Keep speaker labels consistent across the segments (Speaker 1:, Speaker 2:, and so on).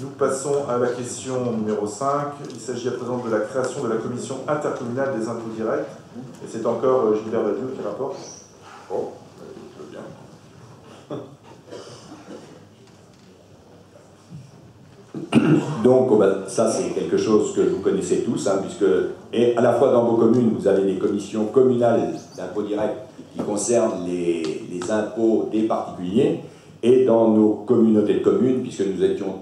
Speaker 1: Nous passons à la question numéro 5. Il s'agit à présent de la création de la commission intercommunale des impôts directs. Et c'est encore Gilbert Badiou qui rapporte.
Speaker 2: Oh, je veux bien. Donc, ça c'est quelque chose que vous connaissez tous, hein, puisque et à la fois dans vos communes, vous avez des commissions communales d'impôts directs qui concernent les impôts des particuliers, et dans nos communautés de communes, puisque nous étions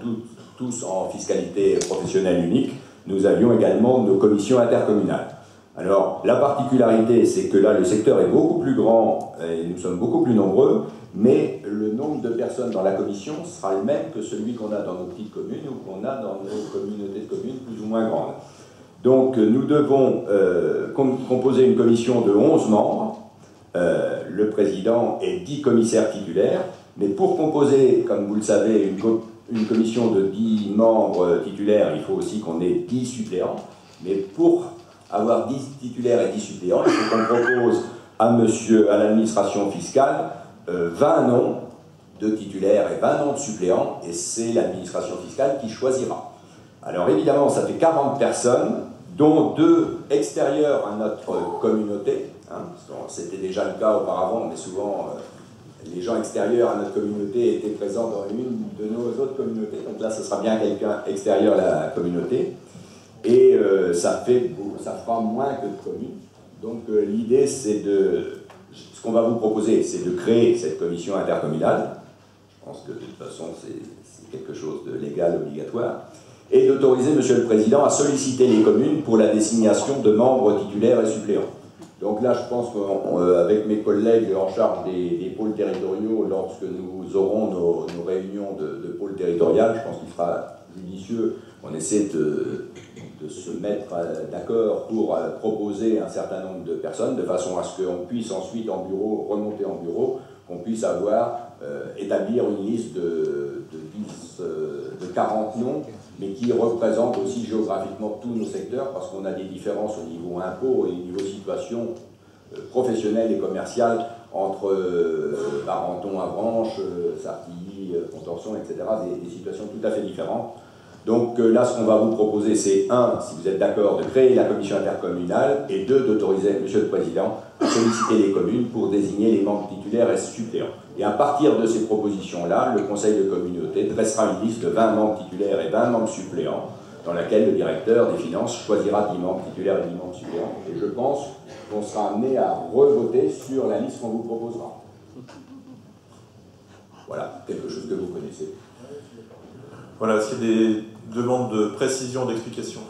Speaker 2: tous en fiscalité professionnelle unique, nous avions également nos commissions intercommunales. Alors, la particularité, c'est que là, le secteur est beaucoup plus grand et nous sommes beaucoup plus nombreux, mais le nombre de personnes dans la commission sera le même que celui qu'on a dans nos petites communes ou qu'on a dans nos communautés de communes plus ou moins grandes. Donc, nous devons composer une commission de 11 membres, le président et 10 commissaires titulaires, mais pour composer, comme vous le savez, une commission de 10 membres titulaires, il faut aussi qu'on ait 10 suppléants, mais pour avoir 10 titulaires et 10 suppléants, il faut qu'on propose à l'administration fiscale 20 noms de titulaires et 20 noms de suppléants, et c'est l'administration fiscale qui choisira. Alors évidemment, ça fait 40 personnes, dont 2 extérieures à notre communauté. Hein, c'était déjà le cas auparavant, mais souvent les gens extérieurs à notre communauté étaient présents dans une de nos autres communautés. Donc là, ce sera bien quelqu'un extérieur à la communauté. Et ça fera moins que de communes. Donc l'idée, c'est ce qu'on va vous proposer, c'est de créer cette commission intercommunale. Je pense que de toute façon, c'est quelque chose de légal, obligatoire. Et d'autoriser Monsieur le Président à solliciter les communes pour la désignation de membres titulaires et suppléants. Donc là, je pense qu'avec mes collègues en charge des pôles territoriaux, lorsque nous aurons nos réunions de pôles territoriales, je pense qu'il sera judicieux qu'on essaie de se mettre d'accord pour proposer un certain nombre de personnes, de façon à ce qu'on puisse ensuite en bureau, remonter en bureau, qu'on puisse établir une liste de 40 noms, mais qui représente aussi géographiquement tous nos secteurs, parce qu'on a des différences au niveau impôt et au niveau situation professionnelle et commerciale entre Barenton, Avranches, Sartilly, Contenson, etc., des situations tout à fait différentes. Donc là, ce qu'on va vous proposer, c'est 1, si vous êtes d'accord, de créer la commission intercommunale, et 2, d'autoriser Monsieur le Président à solliciter les communes pour désigner les membres titulaires et suppléants. Et à partir de ces propositions-là, le Conseil de communauté dressera une liste de 20 membres titulaires et 20 membres suppléants, dans laquelle le directeur des finances choisira 10 membres titulaires et 10 membres suppléants. Et je pense qu'on sera amené à revoter sur la liste qu'on vous proposera. Voilà, quelque chose que vous connaissez.
Speaker 1: Voilà, est-ce qu'il y a des demandes de précision, d'explication?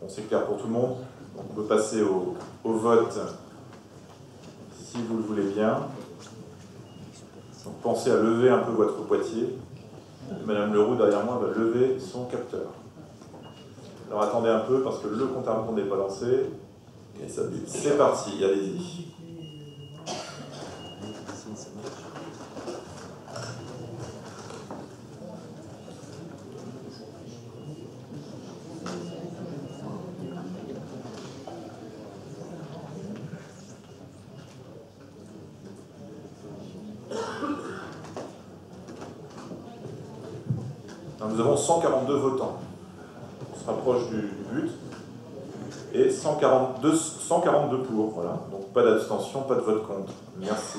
Speaker 1: Bon, c'est clair pour tout le monde. Donc, on peut passer au vote, si vous le voulez bien. Donc, pensez à lever un peu votre boîtier. Madame Leroux, derrière moi, va lever son capteur. Alors, attendez un peu, parce que le compte à rebours n'est pas lancé. C'est parti, allez-y. Nous avons 142 votants. On se rapproche du but. Et 142 pour. Voilà. Donc pas d'abstention, pas de vote contre. Merci.